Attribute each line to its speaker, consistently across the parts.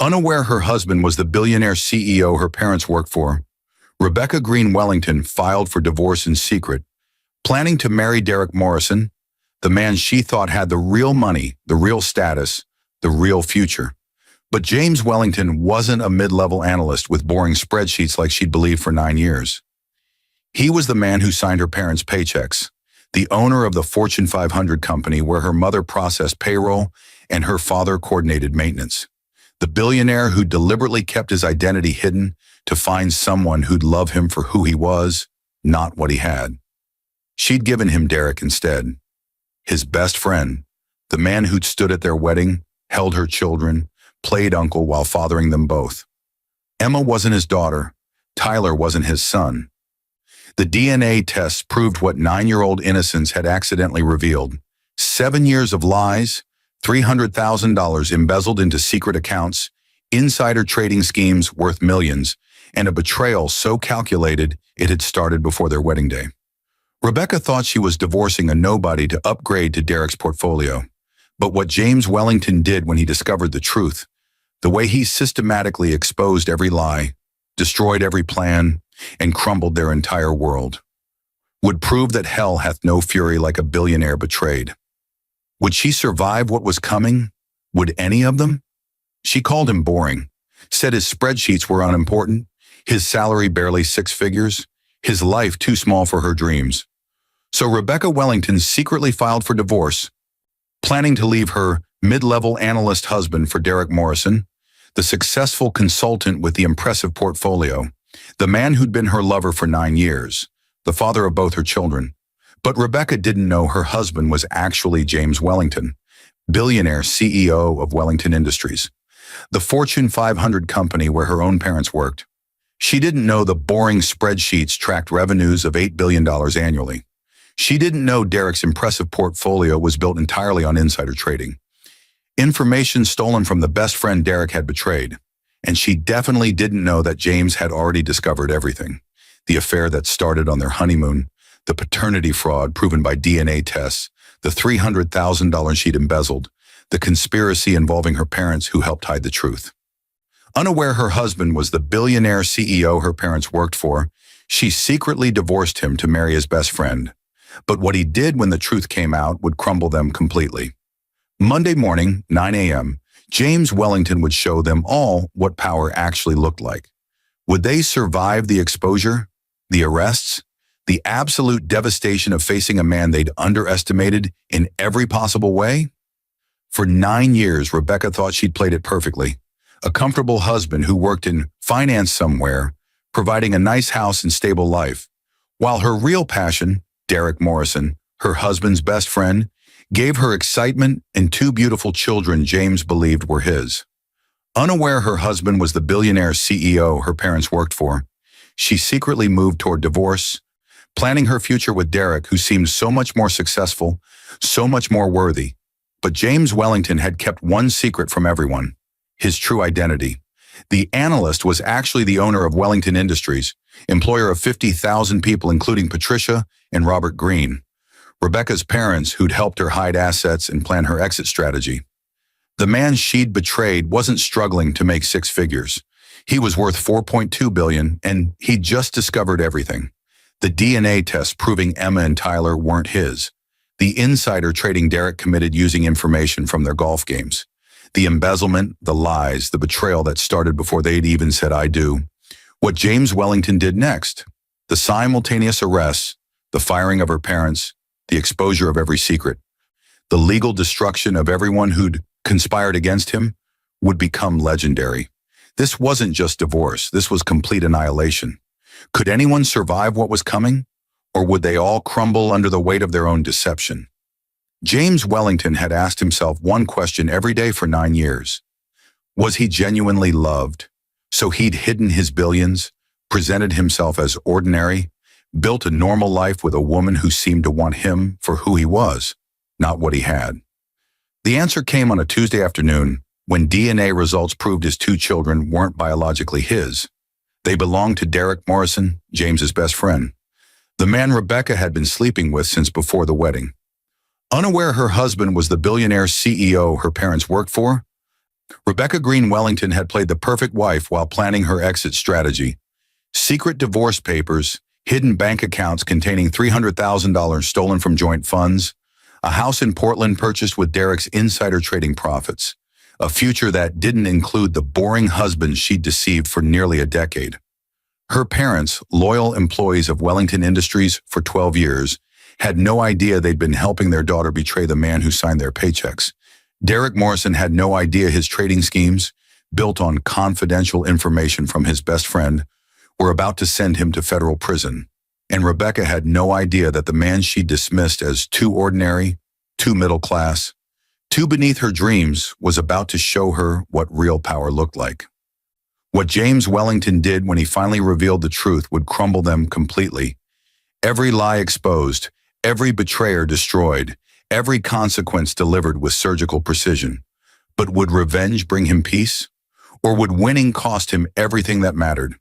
Speaker 1: Unaware her husband was the billionaire CEO her parents worked for, Rebecca Green Wellington filed for divorce in secret, planning to marry Derek Morrison, the man she thought had the real money, the real status, the real future. But James Wellington wasn't a mid-level analyst with boring spreadsheets like she'd believed for 9 years. He was the man who signed her parents' paychecks, the owner of the Fortune 500 company where her mother processed payroll and her father coordinated maintenance. The billionaire who deliberately kept his identity hidden to find someone who'd love him for who he was, not what he had. She'd given him Derek instead. His best friend, the man who'd stood at their wedding, held her children, played uncle while fathering them both. Emma wasn't his daughter. Tyler wasn't his son. The DNA tests proved what 9-year-old innocence had accidentally revealed. 7 years of lies, $300,000 embezzled into secret accounts, insider trading schemes worth millions, and a betrayal so calculated it had started before their wedding day. Rebecca thought she was divorcing a nobody to upgrade to Derek's portfolio. But what James Wellington did when he discovered the truth, the way he systematically exposed every lie, destroyed every plan, and crumbled their entire world, would prove that hell hath no fury like a billionaire betrayed. Would she survive what was coming? Would any of them? She called him boring, said his spreadsheets were unimportant, his salary barely 6 figures, his life too small for her dreams. So Rebecca Wellington secretly filed for divorce, planning to leave her mid-level analyst husband for Derek Morrison, the successful consultant with the impressive portfolio, the man who'd been her lover for 9 years, the father of both her children. But Rebecca didn't know her husband was actually James Wellington, billionaire CEO of Wellington Industries, the Fortune 500 company where her own parents worked. She didn't know the boring spreadsheets tracked revenues of $8 billion annually. She didn't know Derek's impressive portfolio was built entirely on insider trading, information stolen from the best friend Derek had betrayed. And she definitely didn't know that James had already discovered everything. The affair that started on their honeymoon, the paternity fraud proven by DNA tests, the $300,000 she'd embezzled, the conspiracy involving her parents who helped hide the truth. Unaware her husband was the billionaire CEO her parents worked for, she secretly divorced him to marry his best friend. But what he did when the truth came out would crumble them completely. Monday morning, 9 a.m., James Wellington would show them all what power actually looked like. Would they survive the exposure, the arrests, the absolute devastation of facing a man they'd underestimated in every possible way? For 9 years, Rebecca thought she'd played it perfectly. A comfortable husband who worked in finance somewhere, providing a nice house and stable life, while her real passion, Derek Morrison, her husband's best friend, gave her excitement and 2 beautiful children James believed were his. Unaware her husband was the billionaire CEO her parents worked for, she secretly moved toward divorce, planning her future with Derek, who seemed so much more successful, so much more worthy. But James Wellington had kept one secret from everyone: his true identity. The analyst was actually the owner of Wellington Industries, employer of 50,000 people including Patricia and Robert Green, Rebecca's parents who'd helped her hide assets and plan her exit strategy. The man she'd betrayed wasn't struggling to make 6 figures. He was worth $4.2 billion, and he'd just discovered everything. The DNA tests proving Emma and Tyler weren't his. The insider trading Derek committed using information from their golf games. The embezzlement, the lies, the betrayal that started before they'd even said "I do." What James Wellington did next, the simultaneous arrests, the firing of her parents, the exposure of every secret, the legal destruction of everyone who'd conspired against him, would become legendary. This wasn't just divorce, this was complete annihilation. Could anyone survive what was coming? Or would they all crumble under the weight of their own deception? James Wellington had asked himself one question every day for 9 years. Was he genuinely loved? So he'd hidden his billions, presented himself as ordinary, built a normal life with a woman who seemed to want him for who he was, not what he had. The answer came on a Tuesday afternoon when DNA results proved his 2 children weren't biologically his. They belonged to Derek Morrison, James's best friend, the man Rebecca had been sleeping with since before the wedding. Unaware her husband was the billionaire CEO her parents worked for, Rebecca Green Wellington had played the perfect wife while planning her exit strategy. Secret divorce papers, hidden bank accounts containing $300,000 stolen from joint funds, a house in Portland purchased with Derek's insider trading profits, a future that didn't include the boring husband she'd deceived for nearly a decade. Her parents, loyal employees of Wellington Industries for 12 years, had no idea they'd been helping their daughter betray the man who signed their paychecks. Derek Morrison had no idea his trading schemes, built on confidential information from his best friend, were about to send him to federal prison. And Rebecca had no idea that the man she dismissed as too ordinary, too middle class, too beneath her dreams was about to show her what real power looked like. What James Wellington did when he finally revealed the truth would crumble them completely. Every lie exposed, every betrayer destroyed, every consequence delivered with surgical precision. But would revenge bring him peace? Or would winning cost him everything that mattered?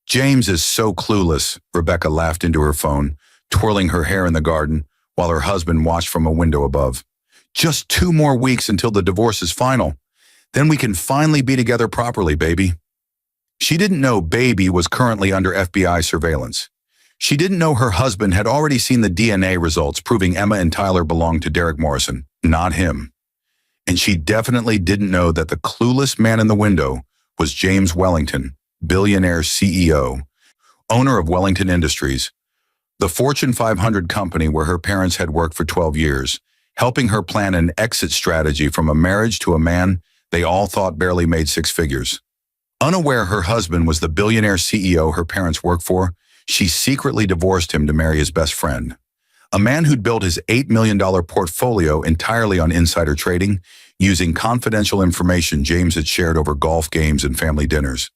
Speaker 1: James is so clueless, Rebecca laughed into her phone, twirling her hair in the garden, while her husband watched from a window above. Just 2 more weeks until the divorce is final. Then we can finally be together properly, baby. She didn't know baby was currently under FBI surveillance. She didn't know her husband had already seen the DNA results proving Emma and Tyler belonged to Derek Morrison, not him. And she definitely didn't know that the clueless man in the window was James Wellington, Billionaire CEO, owner of Wellington Industries, the Fortune 500 company where her parents had worked for 12 years, helping her plan an exit strategy from a marriage to a man they all thought barely made 6 figures. Unaware her husband was the billionaire CEO her parents worked for, she secretly divorced him to marry his best friend, a man who'd built his $8 million portfolio entirely on insider trading, using confidential information James had shared over golf games and family dinners.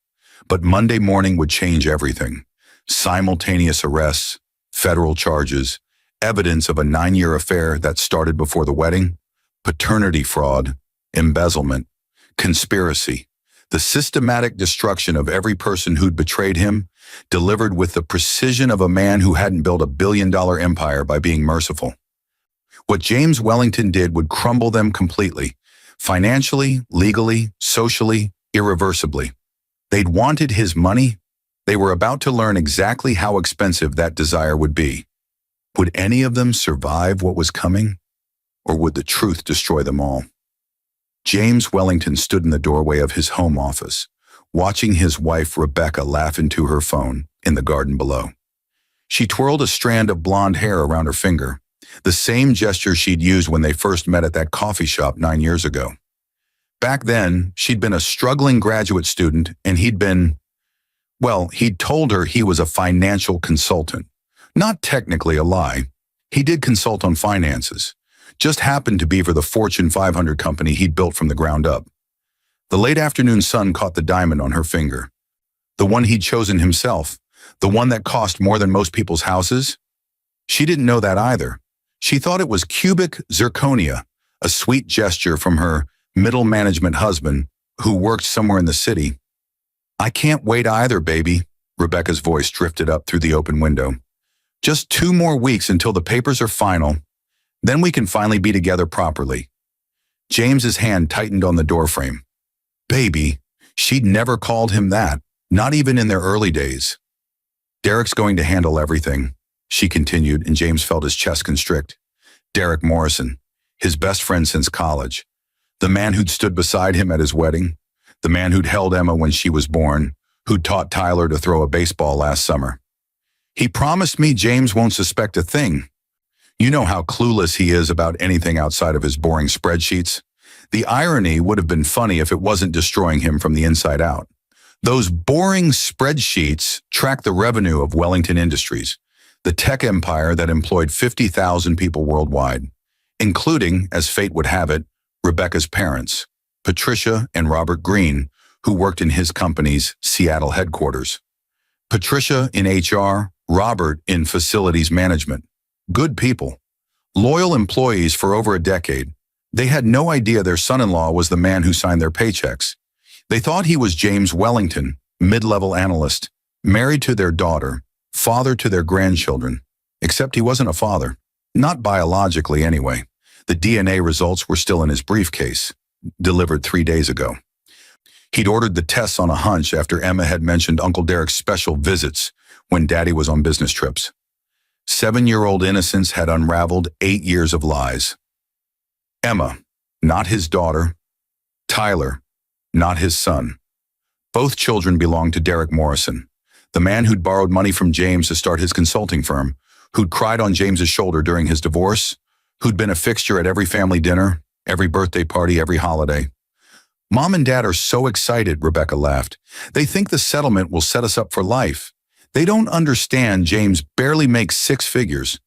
Speaker 1: But Monday morning would change everything. Simultaneous arrests, federal charges, evidence of a 9-year affair that started before the wedding, paternity fraud, embezzlement, conspiracy, the systematic destruction of every person who'd betrayed him, delivered with the precision of a man who hadn't built a billion-dollar empire by being merciful. What James Wellington did would crumble them completely, financially, legally, socially, irreversibly. They'd wanted his money. They were about to learn exactly how expensive that desire would be. Would any of them survive what was coming? Or would the truth destroy them all? James Wellington stood in the doorway of his home office, watching his wife Rebecca laugh into her phone in the garden below. She twirled a strand of blonde hair around her finger, the same gesture she'd used when they first met at that coffee shop 9 years ago. Back then, she'd been a struggling graduate student, and he'd told her he was a financial consultant. Not technically a lie. He did consult on finances. Just happened to be for the Fortune 500 company he'd built from the ground up. The late afternoon sun caught the diamond on her finger. The one he'd chosen himself. The one that cost more than most people's houses. She didn't know that either. She thought it was cubic zirconia, a sweet gesture from her middle management husband who worked somewhere in the city. I can't wait either, baby, Rebecca's voice drifted up through the open window. Just 2 more weeks until the papers are final. Then we can finally be together properly. James's hand tightened on the doorframe. Baby, she'd never called him that, not even in their early days. Derek's going to handle everything, she continued, and James felt his chest constrict. Derek Morrison, his best friend since college, the man who'd stood beside him at his wedding, the man who'd held Emma when she was born, who'd taught Tyler to throw a baseball last summer. He promised me James won't suspect a thing. You know how clueless he is about anything outside of his boring spreadsheets. The irony would have been funny if it wasn't destroying him from the inside out. Those boring spreadsheets track the revenue of Wellington Industries, the tech empire that employed 50,000 people worldwide, including, as fate would have it, Rebecca's parents, Patricia and Robert Green, who worked in his company's Seattle headquarters. Patricia in HR, Robert in facilities management. Good people. Loyal employees for over a decade. They had no idea their son-in-law was the man who signed their paychecks. They thought he was James Wellington, mid-level analyst, married to their daughter, father to their grandchildren. Except he wasn't a father. Not biologically, anyway. The DNA results were still in his briefcase. delivered 3 days ago. He'd ordered the tests on a hunch after Emma had mentioned Uncle Derek's special visits when Daddy was on business trips. 7-year-old innocence had unraveled 8 years of lies. Emma, not his daughter. Tyler, not his son. Both children belonged to Derek Morrison, the man who'd borrowed money from James to start his consulting firm, who'd cried on James's shoulder during his divorce, who'd been a fixture at every family dinner, every birthday party, every holiday. Mom and Dad are so excited, Rebecca laughed. They think the settlement will set us up for life. They don't understand James barely makes 6 figures.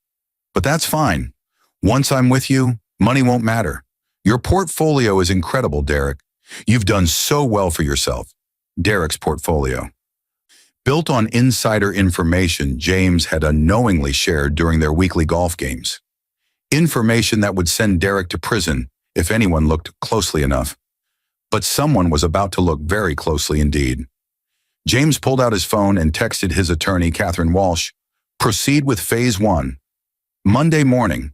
Speaker 1: But that's fine. Once I'm with you, money won't matter. Your portfolio is incredible, Derek. You've done so well for yourself. Derek's portfolio. Built on insider information James had unknowingly shared during their weekly golf games. Information that would send Derek to prison if anyone looked closely enough. But someone was about to look very closely indeed. James pulled out his phone and texted his attorney, Catherine Walsh, "Proceed with Phase 1. Monday morning,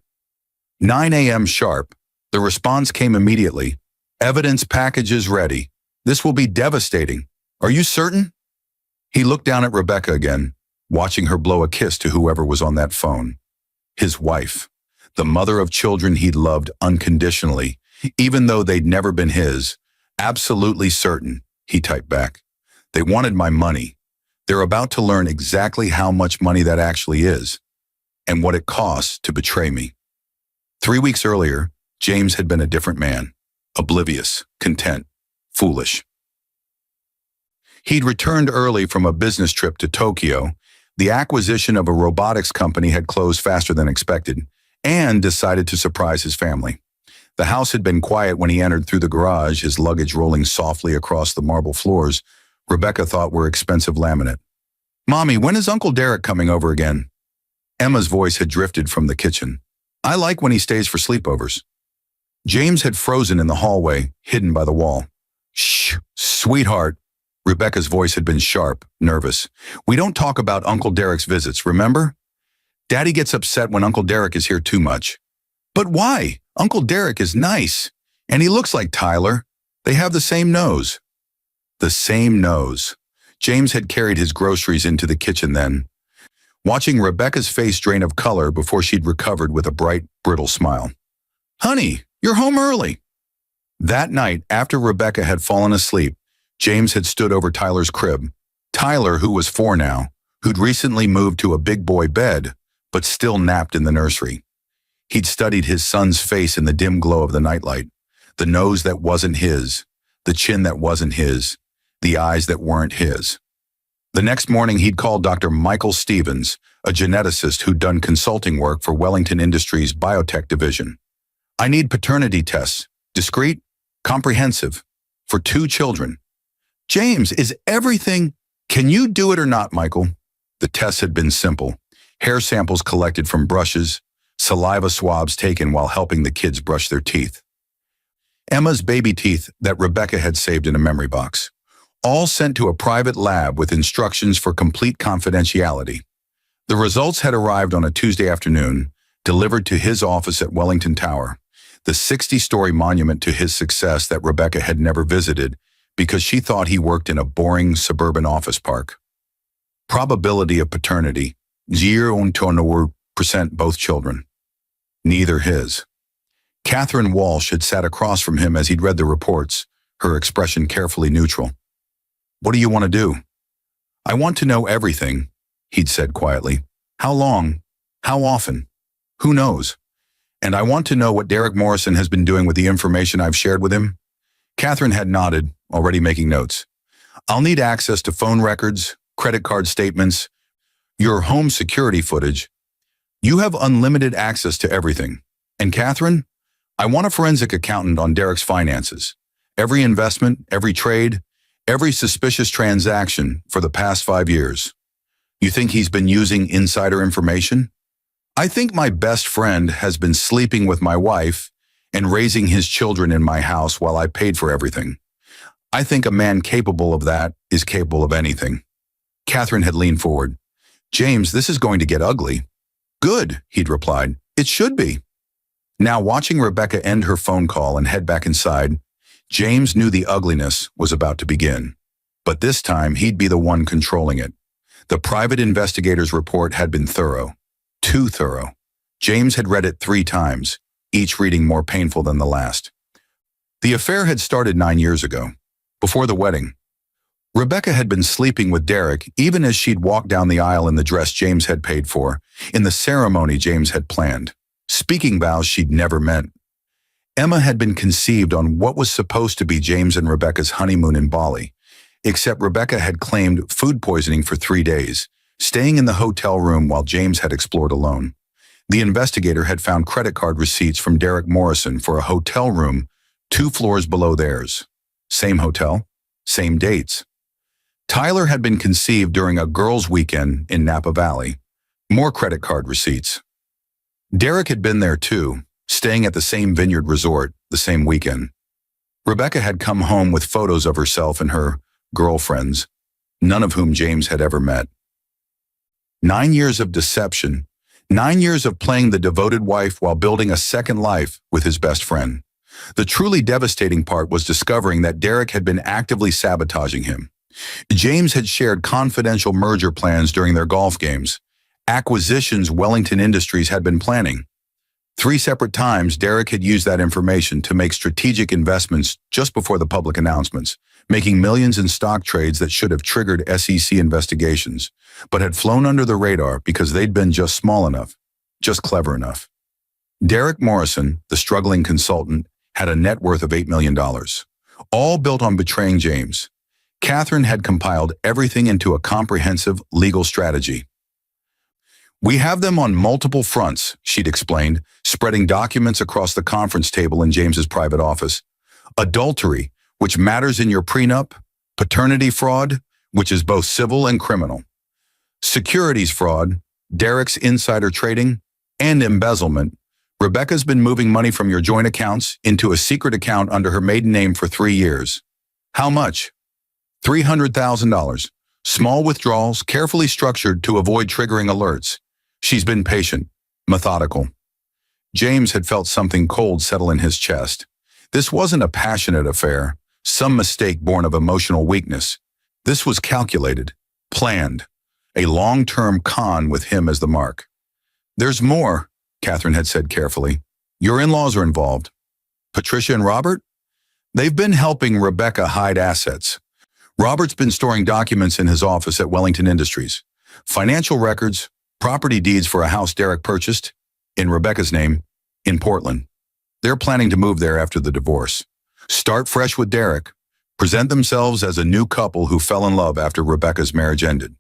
Speaker 1: 9 a.m. sharp. The response came immediately. Evidence packages ready. This will be devastating. Are you certain?" He looked down at Rebecca again, watching her blow a kiss to whoever was on that phone. His wife, the mother of children he'd loved unconditionally, even though they'd never been his. "Absolutely certain," he typed back. "They wanted my money. They're about to learn exactly how much money that actually is, and what it costs to betray me." 3 weeks earlier, James had been a different man, oblivious, content, foolish. He'd returned early from a business trip to Tokyo. The acquisition of a robotics company had closed faster than expected, and decided to surprise his family. The house had been quiet when he entered through the garage, his luggage rolling softly across the marble floors Rebecca thought were expensive laminate. "Mommy, when is Uncle Derek coming over again?" Emma's voice had drifted from the kitchen. "I like when he stays for sleepovers." James had frozen in the hallway, hidden by the wall. "Shh, sweetheart." Rebecca's voice had been sharp, nervous. "We don't talk about Uncle Derek's visits, remember? Daddy gets upset when Uncle Derek is here too much." "But why? Uncle Derek is nice. And he looks like Tyler. They have the same nose." The same nose. James had carried his groceries into the kitchen then, watching Rebecca's face drain of color before she'd recovered with a bright, brittle smile. "Honey, you're home early." That night, after Rebecca had fallen asleep, James had stood over Tyler's crib. Tyler, who was 4 now, who'd recently moved to a big boy bed, but still napped in the nursery. He'd studied his son's face in the dim glow of the nightlight, the nose that wasn't his, the chin that wasn't his, the eyes that weren't his. The next morning, he'd called Dr. Michael Stevens, a geneticist who'd done consulting work for Wellington Industries' biotech division. "I need paternity tests, discreet, comprehensive, for 2 children." "James, is everything—" "Can you do it or not, Michael?" The tests had been simple. Hair samples collected from brushes, saliva swabs taken while helping the kids brush their teeth. Emma's baby teeth that Rebecca had saved in a memory box. All sent to a private lab with instructions for complete confidentiality. The results had arrived on a Tuesday afternoon, delivered to his office at Wellington Tower, the 60-story monument to his success that Rebecca had never visited because she thought he worked in a boring suburban office park. Probability of paternity, 0% both children. Neither his. Catherine Walsh had sat across from him as he'd read the reports, her expression carefully neutral. "What do you want to do?" "I want to know everything," he'd said quietly. "How long? How often? Who knows? And I want to know what Derek Morrison has been doing with the information I've shared with him." Catherine had nodded, already making notes. "I'll need access to phone records, credit card statements, your home security footage. You have unlimited access to everything. And Catherine, I want a forensic accountant on Derek's finances. Every investment, every trade, every suspicious transaction for the past 5 years. You think he's been using insider information? I think my best friend has been sleeping with my wife and raising his children in my house while I paid for everything. I think a man capable of that is capable of anything." Catherine had leaned forward. "James, this is going to get ugly." "Good," he'd replied. "It should be." Now, watching Rebecca end her phone call and head back inside, James knew the ugliness was about to begin, but this time he'd be the one controlling it. The private investigator's report had been thorough, too thorough. James had read it 3 times, each reading more painful than the last. The affair had started 9 years ago, before the wedding. Rebecca had been sleeping with Derek even as she'd walked down the aisle in the dress James had paid for, in the ceremony James had planned, speaking vows she'd never meant. Emma had been conceived on what was supposed to be James and Rebecca's honeymoon in Bali, except Rebecca had claimed food poisoning for 3 days, staying in the hotel room while James had explored alone. The investigator had found credit card receipts from Derek Morrison for a hotel room 2 floors below theirs. Same hotel, same dates. Tyler had been conceived during a girls' weekend in Napa Valley. More credit card receipts. Derek had been there too, staying at the same vineyard resort the same weekend. Rebecca had come home with photos of herself and her girlfriends, none of whom James had ever met. 9 years of deception, 9 years of playing the devoted wife while building a second life with his best friend. The truly devastating part was discovering that Derek had been actively sabotaging him. James had shared confidential merger plans during their golf games, acquisitions Wellington Industries had been planning. 3 separate times, Derek had used that information to make strategic investments just before the public announcements, making millions in stock trades that should have triggered SEC investigations, but had flown under the radar because they'd been just small enough, just clever enough. Derek Morrison, the struggling consultant, had a net worth of $8 million, all built on betraying James. Catherine had compiled everything into a comprehensive legal strategy. "We have them on multiple fronts," she'd explained, spreading documents across the conference table in James's private office. "Adultery, which matters in your prenup, paternity fraud, which is both civil and criminal, securities fraud, Derek's insider trading, and embezzlement. Rebecca's been moving money from your joint accounts into a secret account under her maiden name for 3 years. How much? $300,000. Small withdrawals, carefully structured to avoid triggering alerts. She's been patient, methodical." James had felt something cold settle in his chest. This wasn't a passionate affair, some mistake born of emotional weakness. This was calculated, planned, a long-term con with him as the mark. "There's more," Catherine had said carefully. "Your in-laws are involved. Patricia and Robert? They've been helping Rebecca hide assets. Robert's been storing documents in his office at Wellington Industries. Financial records, property deeds for a house Derek purchased, in Rebecca's name, in Portland. They're planning to move there after the divorce. Start fresh with Derek. Present themselves as a new couple who fell in love after Rebecca's marriage ended."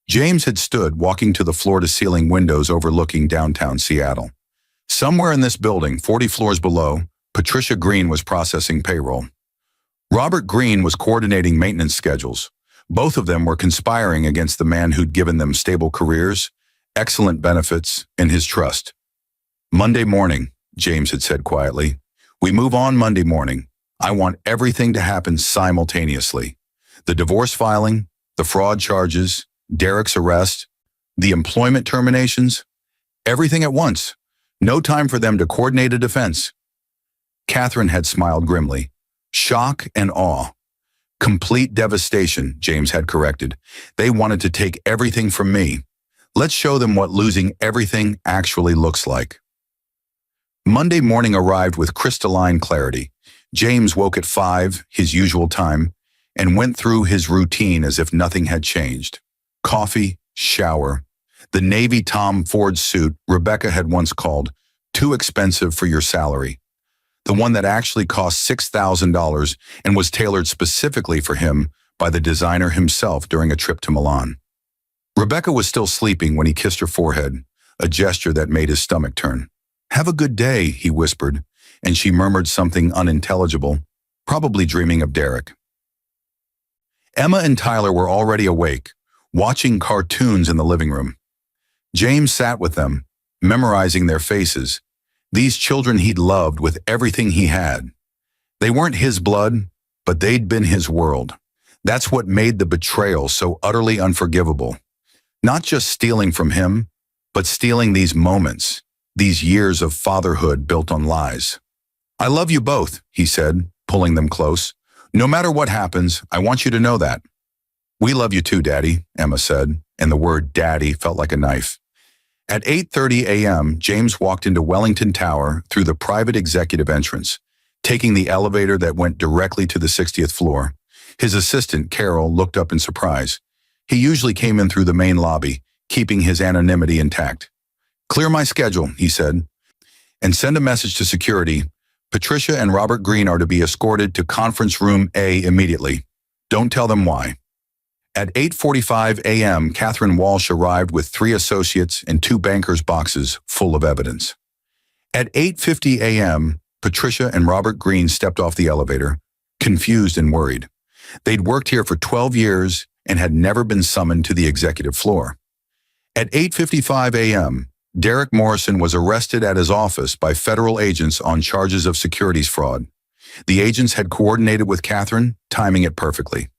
Speaker 1: James had stood walking to the floor-to-ceiling windows overlooking downtown Seattle. Somewhere in this building, 40 floors below, Patricia Green was processing payroll. Robert Green was coordinating maintenance schedules. Both of them were conspiring against the man who'd given them stable careers, excellent benefits, and his trust. "Monday morning," James had said quietly. "We move on Monday morning. I want everything to happen simultaneously. The divorce filing, the fraud charges, Derek's arrest, the employment terminations, everything at once. No time for them to coordinate a defense." Catherine had smiled grimly. "Shock and awe. Complete devastation," James had corrected. "They wanted to take everything from me. Let's show them what losing everything actually looks like." Monday morning arrived with crystalline clarity. James woke at 5, his usual time, and went through his routine as if nothing had changed. Coffee, shower. The navy Tom Ford suit Rebecca had once called too expensive for your salary. The one that actually cost $6,000 and was tailored specifically for him by the designer himself during a trip to Milan. Rebecca was still sleeping when he kissed her forehead, a gesture that made his stomach turn. "Have a good day," he whispered, and she murmured something unintelligible, probably dreaming of Derek. Emma and Tyler were already awake, watching cartoons in the living room. James sat with them, memorizing their faces. These children he'd loved with everything he had. They weren't his blood, but they'd been his world. That's what made the betrayal so utterly unforgivable. Not just stealing from him, but stealing these moments, these years of fatherhood built on lies. "I love you both," he said, pulling them close. "No matter what happens, I want you to know that." "We love you too, Daddy," Emma said, and the word daddy felt like a knife. At 8:30 a.m., James walked into Wellington Tower through the private executive entrance, taking the elevator that went directly to the 60th floor. His assistant, Carol, looked up in surprise. He usually came in through the main lobby, keeping his anonymity intact. "Clear my schedule," he said, "and send a message to security. Patricia and Robert Green are to be escorted to conference room A immediately. Don't tell them why." At 8:45 a.m., Catherine Walsh arrived with 3 associates and 2 bankers' boxes full of evidence. At 8:50 a.m., Patricia and Robert Green stepped off the elevator, confused and worried. They'd worked here for 12 years and had never been summoned to the executive floor. At 8:55 a.m., Derek Morrison was arrested at his office by federal agents on charges of securities fraud. The agents had coordinated with Catherine, timing it perfectly.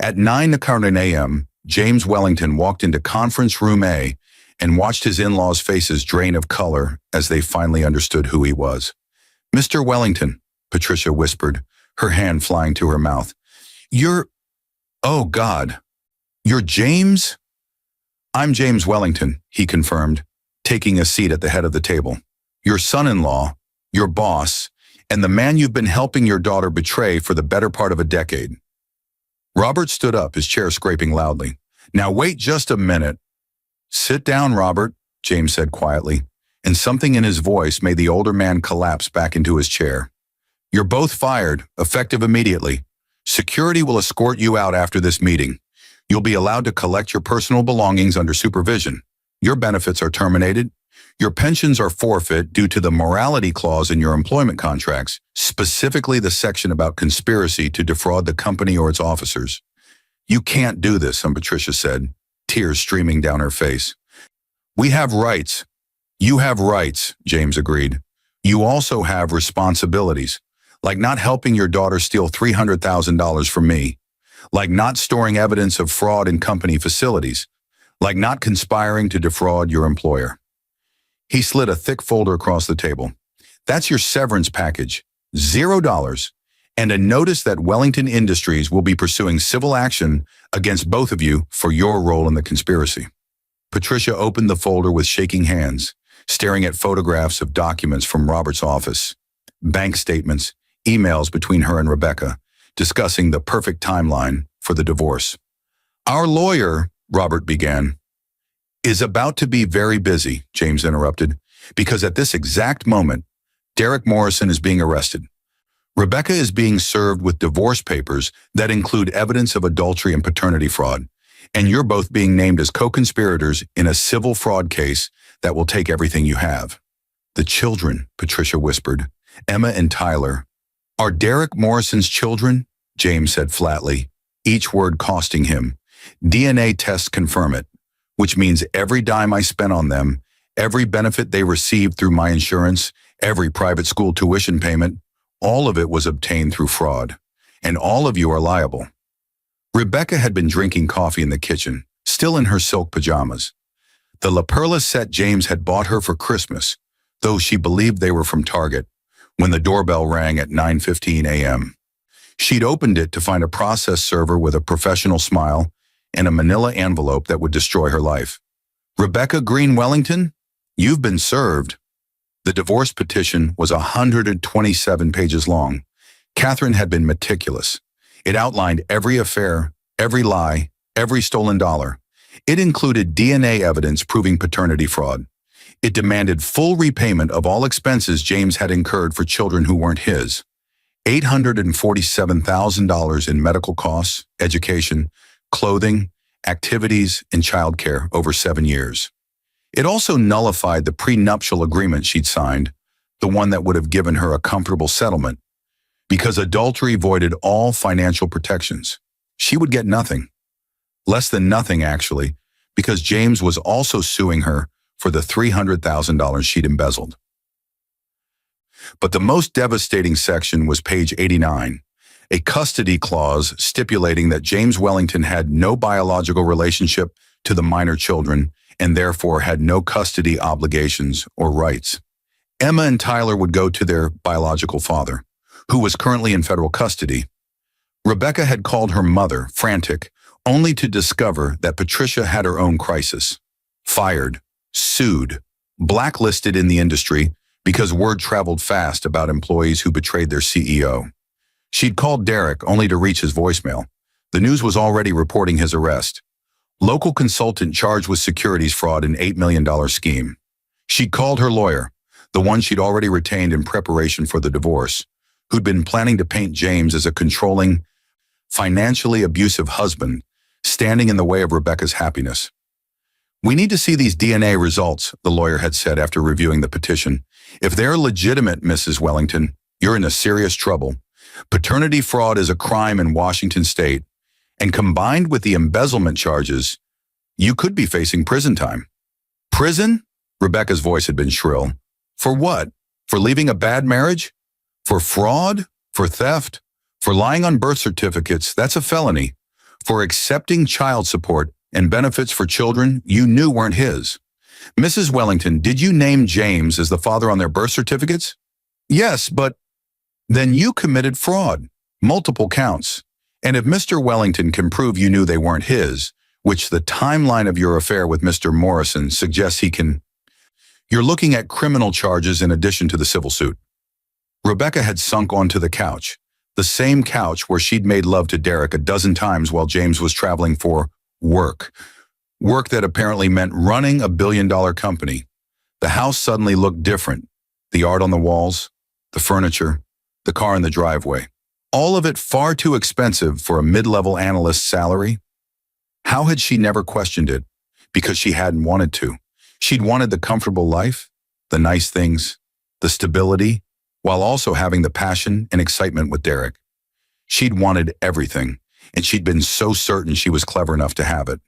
Speaker 1: At 9:00 a.m., James Wellington walked into conference room A and watched his in-laws' faces drain of color as they finally understood who he was. "Mr. Wellington," Patricia whispered, her hand flying to her mouth. Oh God, you're James?" "I'm James Wellington," he confirmed, taking a seat at the head of the table. "Your son-in-law, your boss, and the man you've been helping your daughter betray for the better part of a decade." Robert stood up, his chair scraping loudly. "Now wait just a minute." "Sit down, Robert," James said quietly, and something in his voice made the older man collapse back into his chair. "You're both fired, effective immediately. Security will escort you out after this meeting. You'll be allowed to collect your personal belongings under supervision. Your benefits are terminated. Your pensions are forfeit due to the morality clause in your employment contracts, specifically the section about conspiracy to defraud the company or its officers." "You can't do this," Patricia said, tears streaming down her face. "We have rights." "You have rights," James agreed. "You also have responsibilities, like not helping your daughter steal $300,000 from me, like not storing evidence of fraud in company facilities, like not conspiring to defraud your employer." He slid a thick folder across the table. "That's your severance package, $0, and a notice that Wellington Industries will be pursuing civil action against both of you for your role in the conspiracy." Patricia opened the folder with shaking hands, staring at photographs of documents from Robert's office, bank statements, emails between her and Rebecca, discussing the perfect timeline for the divorce. "Our lawyer," Robert began, "is about to be very busy," James interrupted, "because at this exact moment, Derek Morrison is being arrested. Rebecca is being served with divorce papers that include evidence of adultery and paternity fraud, and you're both being named as co-conspirators in a civil fraud case that will take everything you have." "The children," Patricia whispered, "Emma and Tyler, are Derek Morrison's children," James said flatly, each word costing him. "DNA tests confirm it, which means every dime I spent on them, every benefit they received through my insurance, every private school tuition payment, all of it was obtained through fraud, and all of you are liable." Rebecca had been drinking coffee in the kitchen, still in her silk pajamas. The La Perla set James had bought her for Christmas, though she believed they were from Target, when the doorbell rang at 9:15 a.m. She'd opened it to find a process server with a professional smile and a manila envelope that would destroy her life. "Rebecca Green Wellington, you've been served." The divorce petition was 127 pages long. Catherine had been meticulous. It outlined every affair, every lie, every stolen dollar. It included DNA evidence proving paternity fraud. It demanded full repayment of all expenses James had incurred for children who weren't his. $847,000 in medical costs, education, clothing, activities, and childcare over 7 years. It also nullified the prenuptial agreement she'd signed, the one that would have given her a comfortable settlement, because adultery voided all financial protections. She would get nothing. Less than nothing, actually, because James was also suing her for the $300,000 she'd embezzled. But the most devastating section was page 89, a custody clause stipulating that James Wellington had no biological relationship to the minor children and therefore had no custody obligations or rights. Emma and Tyler would go to their biological father, who was currently in federal custody. Rebecca had called her mother, frantic, only to discover that Patricia had her own crisis. Fired, sued, blacklisted in the industry because word traveled fast about employees who betrayed their CEO. She'd called Derek only to reach his voicemail. The news was already reporting his arrest. Local consultant charged with securities fraud and $8 million scheme. She'd called her lawyer, the one she'd already retained in preparation for the divorce, who'd been planning to paint James as a controlling, financially abusive husband, standing in the way of Rebecca's happiness. "We need to see these DNA results," the lawyer had said after reviewing the petition. "If they're legitimate, Mrs. Wellington, you're in a serious trouble. Paternity fraud is a crime in Washington state, and combined with the embezzlement charges, you could be facing prison time." "Prison?" Rebecca's voice had been shrill. "For what? For leaving a bad marriage? For fraud? For theft? For lying on birth certificates? That's a felony. For accepting child support and benefits for children you knew weren't his. Mrs. Wellington, did you name James as the father on their birth certificates?" "Yes, but..." "Then you committed fraud, multiple counts. And if Mr. Wellington can prove you knew they weren't his, which the timeline of your affair with Mr. Morrison suggests he can, you're looking at criminal charges in addition to the civil suit." Rebecca had sunk onto the couch, the same couch where she'd made love to Derek a dozen times while James was traveling for work. Work that apparently meant running a billion-dollar company. The house suddenly looked different. The art on the walls, the furniture, the car in the driveway. All of it far too expensive for a mid-level analyst's salary. How had she never questioned it? Because she hadn't wanted to. She'd wanted the comfortable life, the nice things, the stability, while also having the passion and excitement with Derek. She'd wanted everything, and she'd been so certain she was clever enough to have it.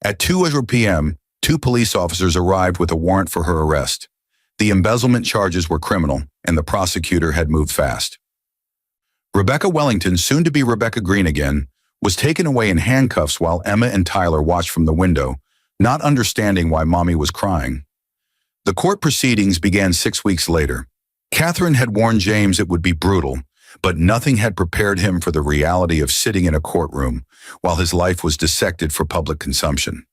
Speaker 1: At 2:00 p.m., 2 police officers arrived with a warrant for her arrest. The embezzlement charges were criminal, and the prosecutor had moved fast. Rebecca Wellington, soon to be Rebecca Green again, was taken away in handcuffs while Emma and Tyler watched from the window, not understanding why Mommy was crying. The court proceedings began 6 weeks later. Catherine had warned James it would be brutal, but nothing had prepared him for the reality of sitting in a courtroom while his life was dissected for public consumption.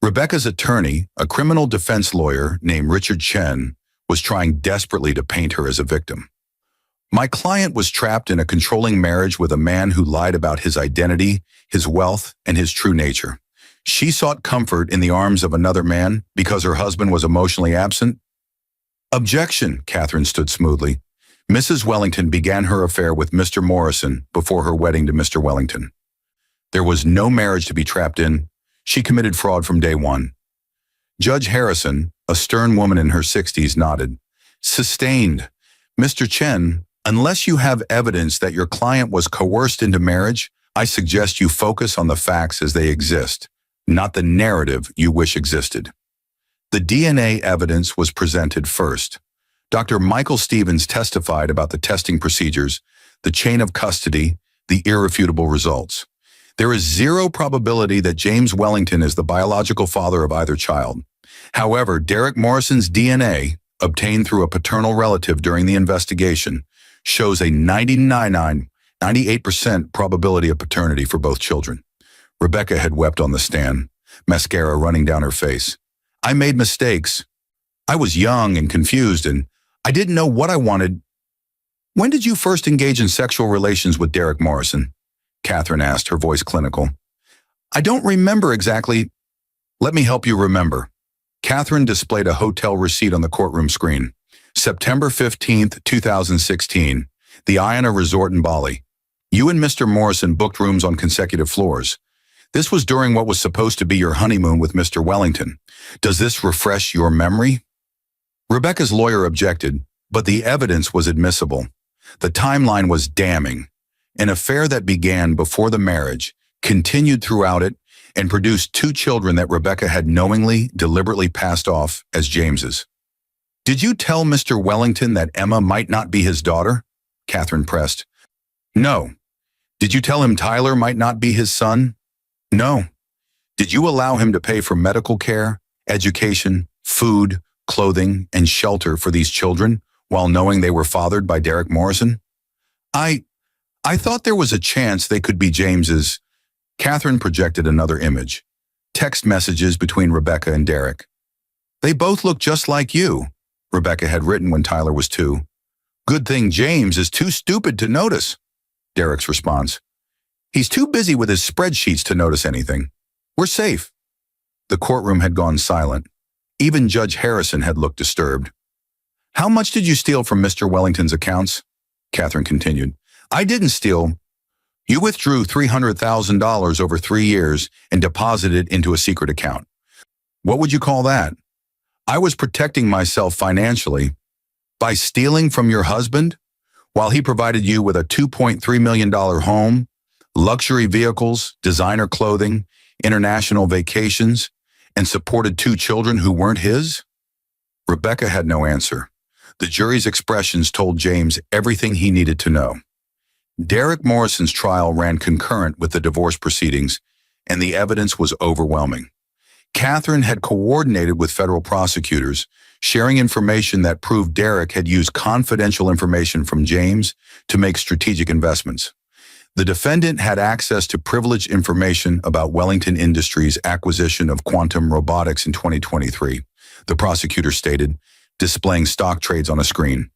Speaker 1: Rebecca's attorney, a criminal defense lawyer named Richard Chen, was trying desperately to paint her as a victim. "My client was trapped in a controlling marriage with a man who lied about his identity, his wealth, and his true nature. She sought comfort in the arms of another man because her husband was emotionally absent." "Objection," Catherine stood smoothly. "Mrs. Wellington began her affair with Mr. Morrison before her wedding to Mr. Wellington. There was no marriage to be trapped in. She committed fraud from day one." Judge Harrison, a stern woman in her 60s, nodded. "Sustained. Mr. Chen, unless you have evidence that your client was coerced into marriage, I suggest you focus on the facts as they exist, not the narrative you wish existed." The DNA evidence was presented first. Dr. Michael Stevens testified about the testing procedures, the chain of custody, the irrefutable results. There is zero probability that James Wellington is the biological father of either child. However, Derek Morrison's DNA, obtained through a paternal relative during the investigation, shows a 98% probability of paternity for both children. Rebecca had wept on the stand, mascara running down her face. "I made mistakes. I was young and confused, and I didn't know what I wanted." "When did you first engage in sexual relations with Derek Morrison?" Catherine asked, her voice clinical. "I don't remember exactly." "Let me help you remember." Catherine displayed a hotel receipt on the courtroom screen. September 15th, 2016, the Iona Resort in Bali. You and Mr. Morrison booked rooms on consecutive floors. This was during what was supposed to be your honeymoon with Mr. Wellington. Does this refresh your memory? Rebecca's lawyer objected, but the evidence was admissible. The timeline was damning. An affair that began before the marriage, continued throughout it, and produced 2 children that Rebecca had knowingly, deliberately passed off as James's. "Did you tell Mr. Wellington that Emma might not be his daughter?" Catherine pressed. "No." "Did you tell him Tyler might not be his son?" "No." "Did you allow him to pay for medical care, education, food, clothing, and shelter for these children while knowing they were fathered by Derek Morrison?" I, I thought there was a chance they could be James's. Catherine projected another image. Text messages between Rebecca and Derek. They both look just like you, Rebecca had written when Tyler was 2. Good thing James is too stupid to notice, Derek's response. He's too busy with his spreadsheets to notice anything. We're safe. The courtroom had gone silent. Even Judge Harrison had looked disturbed. How much did you steal from Mr. Wellington's accounts? Catherine continued. I didn't steal. You withdrew $300,000 over 3 years and deposited it into a secret account. What would you call that? I was protecting myself financially by stealing from your husband while he provided you with a $2.3 million home, luxury vehicles, designer clothing, international vacations, and supported 2 children who weren't his? Rebecca had no answer. The jury's expressions told James everything he needed to know. Derek Morrison's trial ran concurrent with the divorce proceedings, and the evidence was overwhelming. Catherine had coordinated with federal prosecutors, sharing information that proved Derek had used confidential information from James to make strategic investments. The defendant had access to privileged information about Wellington Industries' acquisition of quantum robotics in 2023, the prosecutor stated, displaying stock trades on a screen.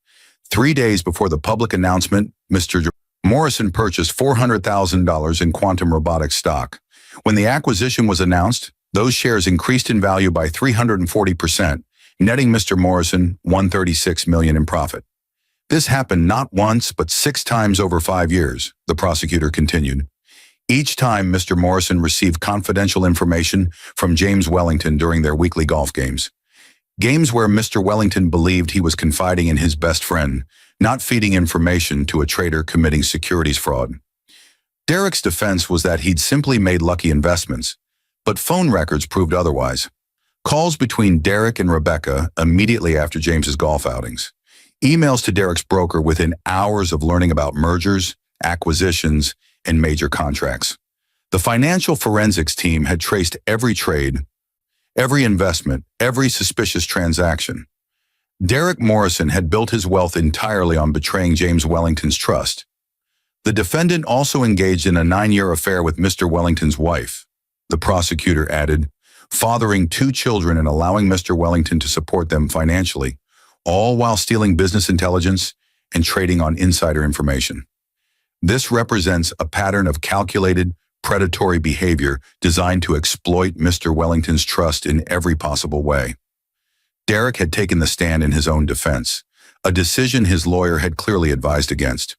Speaker 1: 3 days before the public announcement, Mr. Morrison purchased $400,000 in quantum robotics stock. When the acquisition was announced, those shares increased in value by 340%, netting Mr. Morrison $136 million in profit. This happened not once, but 6 times over 5 years, the prosecutor continued. Each time Mr. Morrison received confidential information from James Wellington during their weekly golf games. Games where Mr. Wellington believed he was confiding in his best friend, not feeding information to a trader committing securities fraud. Derek's defense was that he'd simply made lucky investments, but phone records proved otherwise. Calls between Derek and Rebecca immediately after James's golf outings. Emails to Derek's broker within hours of learning about mergers, acquisitions, and major contracts. The financial forensics team had traced every trade, every investment, every suspicious transaction. Derek Morrison had built his wealth entirely on betraying James Wellington's trust. The defendant also engaged in a 9-year affair with Mr. Wellington's wife, the prosecutor added, fathering 2 children and allowing Mr. Wellington to support them financially, all while stealing business intelligence and trading on insider information. This represents a pattern of calculated, predatory behavior designed to exploit Mr. Wellington's trust in every possible way. Derek had taken the stand in his own defense, a decision his lawyer had clearly advised against.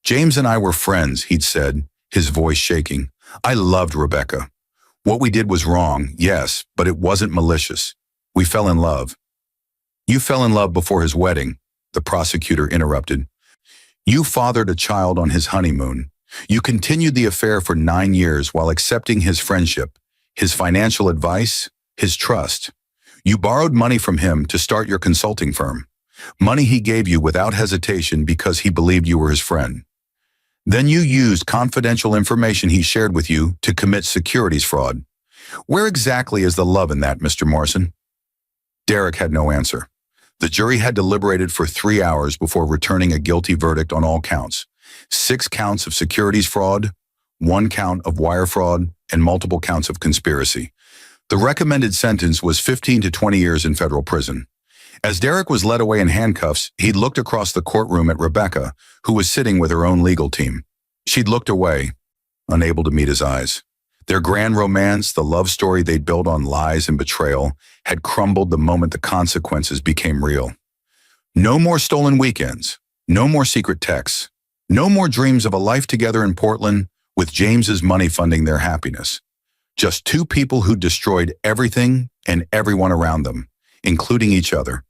Speaker 1: James and I were friends, he'd said, his voice shaking. I loved Rebecca. What we did was wrong, yes, but it wasn't malicious. We fell in love. You fell in love before his wedding, the prosecutor interrupted. You fathered a child on his honeymoon. You continued the affair for 9 years while accepting his friendship, his financial advice, his trust. You borrowed money from him to start your consulting firm. Money he gave you without hesitation because he believed you were his friend. Then you used confidential information he shared with you to commit securities fraud. Where exactly is the love in that, Mr. Morrison? Derek had no answer. The jury had deliberated for 3 hours before returning a guilty verdict on all counts. 6 counts of securities fraud, 1 count of wire fraud, and multiple counts of conspiracy. The recommended sentence was 15 to 20 years in federal prison. As Derek was led away in handcuffs, he'd looked across the courtroom at Rebecca, who was sitting with her own legal team. She'd looked away, unable to meet his eyes. Their grand romance, the love story they'd built on lies and betrayal, had crumbled the moment the consequences became real. No more stolen weekends, no more secret texts, no more dreams of a life together in Portland with James's money funding their happiness. Just 2 people who destroyed everything and everyone around them, including each other.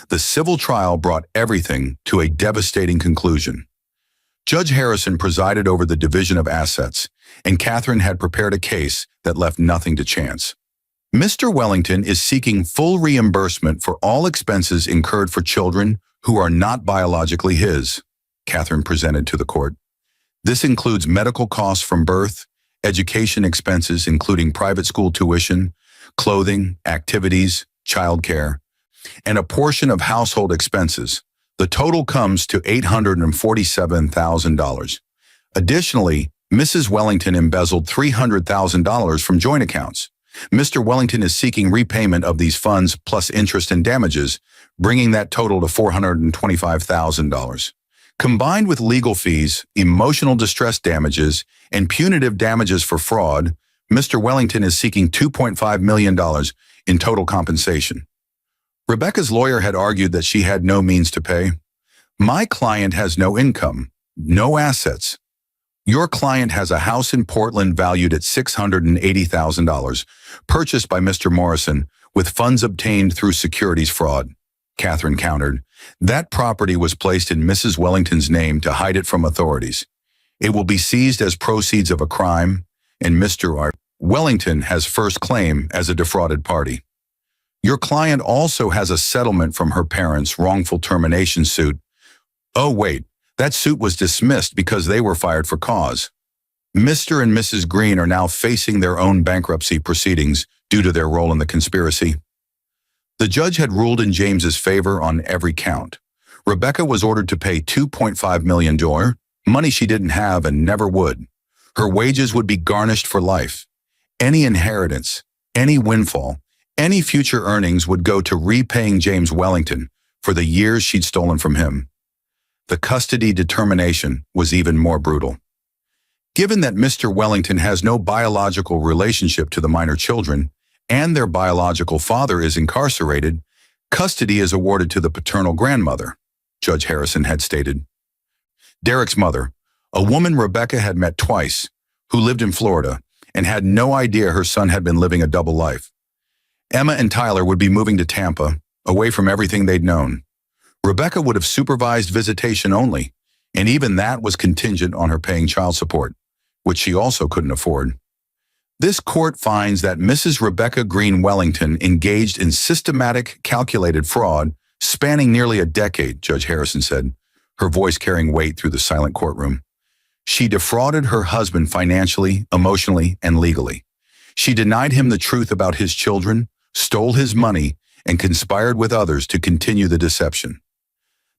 Speaker 1: The civil trial brought everything to a devastating conclusion. Judge Harrison presided over the division of assets, and Catherine had prepared a case that left nothing to chance. Mr. Wellington is seeking full reimbursement for all expenses incurred for children who are not biologically his, Catherine presented to the court. This includes medical costs from birth, education expenses including private school tuition, clothing, activities, childcare, and a portion of household expenses, The total comes to $847,000. Additionally, Mrs. Wellington embezzled $300,000 from joint accounts. Mr. Wellington is seeking repayment of these funds plus interest and damages, bringing that total to $425,000. Combined with legal fees, emotional distress damages, and punitive damages for fraud, Mr. Wellington is seeking $2.5 million in total compensation. Rebecca's lawyer had argued that she had no means to pay. My client has no income, no assets. Your client has a house in Portland valued at $680,000, purchased by Mr. Morrison with funds obtained through securities fraud. Catherine countered. That property was placed in Mrs. Wellington's name to hide it from authorities. It will be seized as proceeds of a crime, and Mr. Wellington has first claim as a defrauded party. Your client also has a settlement from her parents' wrongful termination suit. Oh, wait, that suit was dismissed because they were fired for cause. Mr. and Mrs. Green are now facing their own bankruptcy proceedings due to their role in the conspiracy. The judge had ruled in James's favor on every count. Rebecca was ordered to pay $2.5 million, money she didn't have and never would. Her wages would be garnished for life. Any inheritance, any windfall, any future earnings would go to repaying James Wellington for the years she'd stolen from him. The custody determination was even more brutal. Given that Mr. Wellington has no biological relationship to the minor children, and their biological father is incarcerated, custody is awarded to the paternal grandmother, Judge Harrison had stated. Derek's mother, a woman Rebecca had met twice, who lived in Florida, and had no idea her son had been living a double life. Emma and Tyler would be moving to Tampa, away from everything they'd known. Rebecca would have supervised visitation only, and even that was contingent on her paying child support, which she also couldn't afford. This court finds that Mrs. Rebecca Green Wellington engaged in systematic, calculated fraud spanning nearly a decade, Judge Harrison said, her voice carrying weight through the silent courtroom. She defrauded her husband financially, emotionally, and legally. She denied him the truth about his children, stole his money, and conspired with others to continue the deception.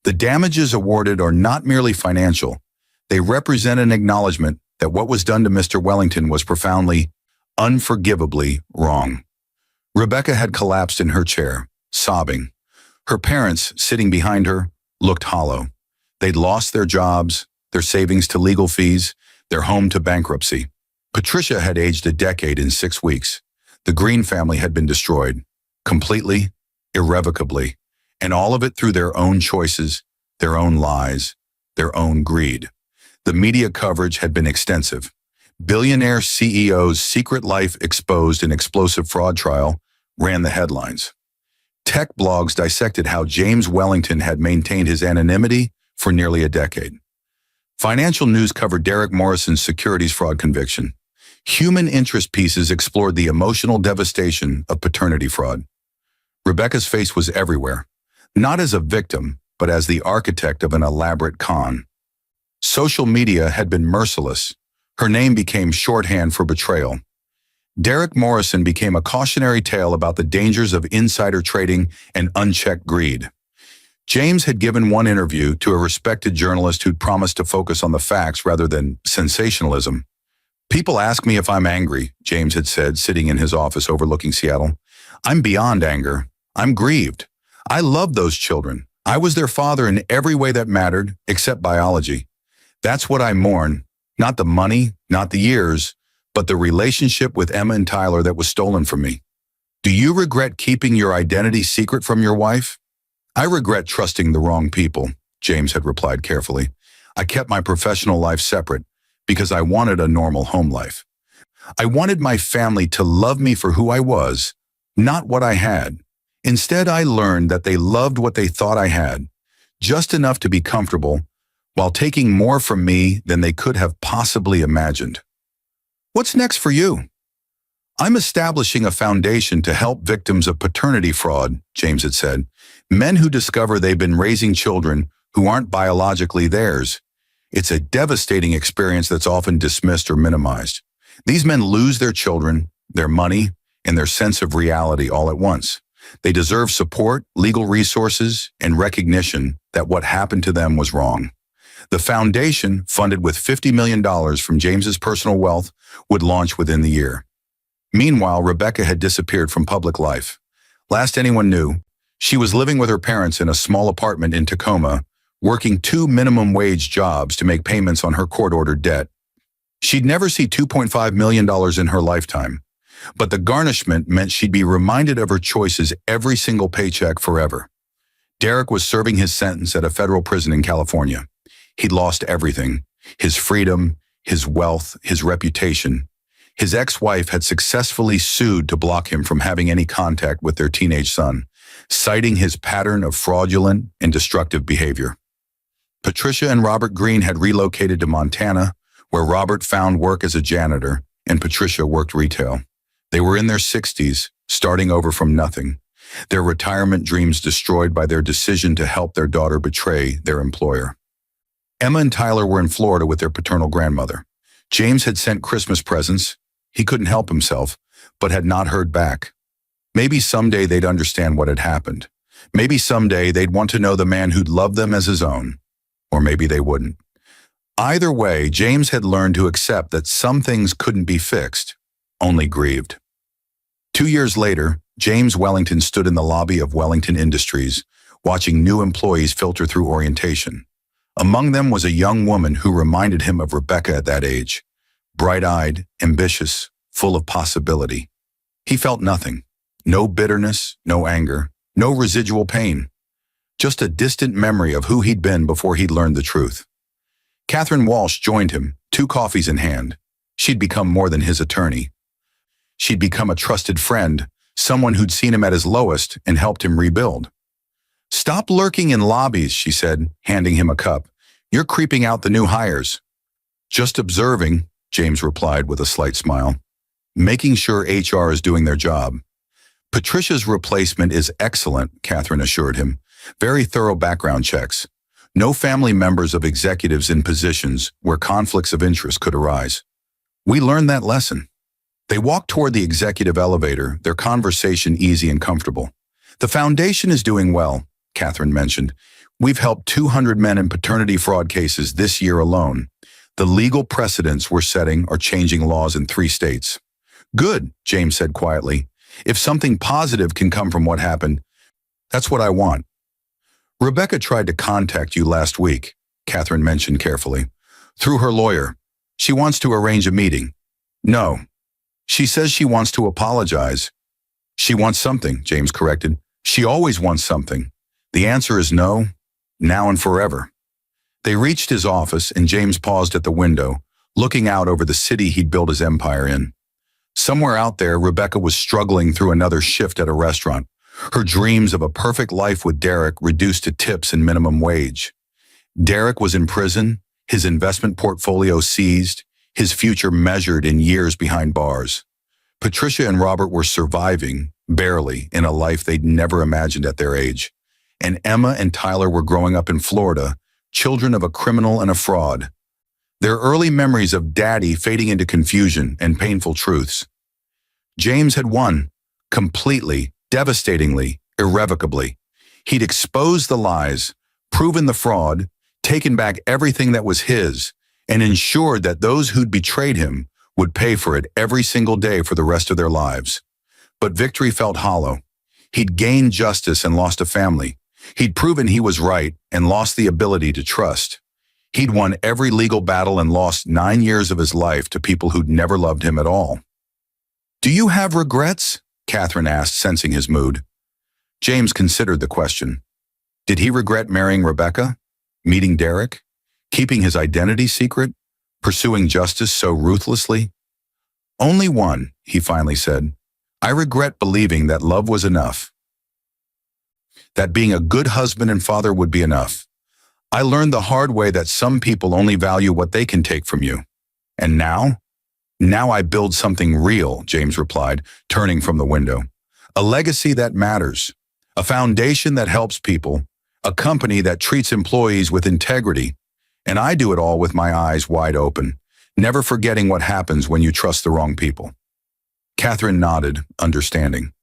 Speaker 1: The damages awarded are not merely financial. They represent an acknowledgement that what was done to Mr. Wellington was profoundly, unforgivably wrong. Rebecca had collapsed in her chair, sobbing. Her parents, sitting behind her, looked hollow. They'd lost their jobs, their savings to legal fees, their home to bankruptcy. Patricia had aged a decade in 6 weeks. The Green family had been destroyed, completely, irrevocably, and all of it through their own choices, their own lies, their own greed. The media coverage had been extensive. Billionaire CEO's secret life exposed in explosive fraud trial ran the headlines. Tech blogs dissected how James Wellington had maintained his anonymity for nearly a decade. Financial news covered Derek Morrison's securities fraud conviction. Human interest pieces explored the emotional devastation of paternity fraud. Rebecca's face was everywhere, not as a victim, but as the architect of an elaborate con. Social media had been merciless. Her name became shorthand for betrayal. Derek Morrison became a cautionary tale about the dangers of insider trading and unchecked greed. James had given one interview to a respected journalist who'd promised to focus on the facts rather than sensationalism. People ask me if I'm angry, James had said, sitting in his office overlooking Seattle. I'm beyond anger. I'm grieved. I love those children. I was their father in every way that mattered, except biology. That's what I mourn. Not the money, not the years, but the relationship with Emma and Tyler that was stolen from me. Do you regret keeping your identity secret from your wife? I regret trusting the wrong people, James had replied carefully. I kept my professional life separate because I wanted a normal home life. I wanted my family to love me for who I was, not what I had. Instead, I learned that they loved what they thought I had, just enough to be comfortable, while taking more from me than they could have possibly imagined. What's next for you? I'm establishing a foundation to help victims of paternity fraud, James had said, men who discover they've been raising children who aren't biologically theirs. It's a devastating experience that's often dismissed or minimized. These men lose their children, their money, and their sense of reality all at once. They deserve support, legal resources, and recognition that what happened to them was wrong. The foundation, funded with $50 million from James's personal wealth, would launch within the year. Meanwhile, Rebecca had disappeared from public life. Last anyone knew, she was living with her parents in a small apartment in Tacoma, working 2 minimum-wage jobs to make payments on her court-ordered debt. She'd never see $2.5 million in her lifetime, but the garnishment meant she'd be reminded of her choices every single paycheck forever. Derek was serving his sentence at a federal prison in California. He'd lost everything: his freedom, his wealth, his reputation. His ex-wife had successfully sued to block him from having any contact with their teenage son, citing his pattern of fraudulent and destructive behavior. Patricia and Robert Green had relocated to Montana, where Robert found work as a janitor and Patricia worked retail. They were in their 60s, starting over from nothing, their retirement dreams destroyed by their decision to help their daughter betray their employer. Emma and Tyler were in Florida with their paternal grandmother. James had sent Christmas presents. He couldn't help himself, but had not heard back. Maybe someday they'd understand what had happened. Maybe someday they'd want to know the man who'd love them as his own. Or maybe they wouldn't. Either way, James had learned to accept that some things couldn't be fixed, only grieved. 2 years later, James Wellington stood in the lobby of Wellington Industries, watching new employees filter through orientation. Among them was a young woman who reminded him of Rebecca at that age, bright-eyed, ambitious, full of possibility. He felt nothing. No bitterness, no anger, no residual pain. Just a distant memory of who he'd been before he'd learned the truth. Catherine Walsh joined him, 2 coffees in hand. She'd become more than his attorney. She'd become a trusted friend, someone who'd seen him at his lowest and helped him rebuild. "Stop lurking in lobbies," she said, handing him a cup. "You're creeping out the new hires." "Just observing," James replied with a slight smile. "Making sure HR is doing their job." "Patricia's replacement is excellent," Catherine assured him. "Very thorough background checks. No family members of executives in positions where conflicts of interest could arise. We learned that lesson." They walked toward the executive elevator, their conversation easy and comfortable. "The foundation is doing well," Catherine mentioned. "We've helped 200 men in paternity fraud cases this year alone. The legal precedents we're setting are changing laws in 3 states." "Good," James said quietly. "If something positive can come from what happened, that's what I want." "Rebecca tried to contact you last week," Catherine mentioned carefully. "Through her lawyer. She wants to arrange a meeting." "No. She says she wants to apologize." "She wants something," James corrected. "She always wants something. The answer is no, now and forever." They reached his office, and James paused at the window, looking out over the city he'd built his empire in. Somewhere out there, Rebecca was struggling through another shift at a restaurant, her dreams of a perfect life with Derek reduced to tips and minimum wage. Derek was in prison, his investment portfolio seized, his future measured in years behind bars. Patricia and Robert were surviving, barely, in a life they'd never imagined at their age. And Emma and Tyler were growing up in Florida, children of a criminal and a fraud. Their early memories of Daddy fading into confusion and painful truths. James had won, completely, devastatingly, irrevocably. He'd exposed the lies, proven the fraud, taken back everything that was his, and ensured that those who'd betrayed him would pay for it every single day for the rest of their lives. But victory felt hollow. He'd gained justice and lost a family. He'd proven he was right and lost the ability to trust. He'd won every legal battle and lost 9 years of his life to people who'd never loved him at all. "Do you have regrets?" Catherine asked, sensing his mood. James considered the question. Did he regret marrying Rebecca? Meeting Derek? Keeping his identity secret? Pursuing justice so ruthlessly? "Only one," he finally said. "I regret believing that love was enough. That being a good husband and father would be enough. I learned the hard way that some people only value what they can take from you. And now? Now I build something real," James replied, turning from the window. "A legacy that matters. A foundation that helps people. A company that treats employees with integrity. And I do it all with my eyes wide open, never forgetting what happens when you trust the wrong people." Catherine nodded, understanding.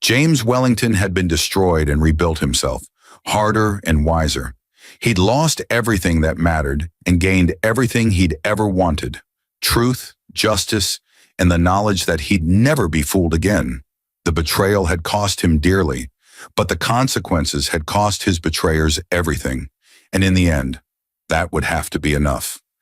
Speaker 1: James Wellington had been destroyed and rebuilt himself, harder and wiser. He'd lost everything that mattered and gained everything he'd ever wanted: truth, justice, and the knowledge that he'd never be fooled again. The betrayal had cost him dearly, but the consequences had cost his betrayers everything. And in the end, that would have to be enough.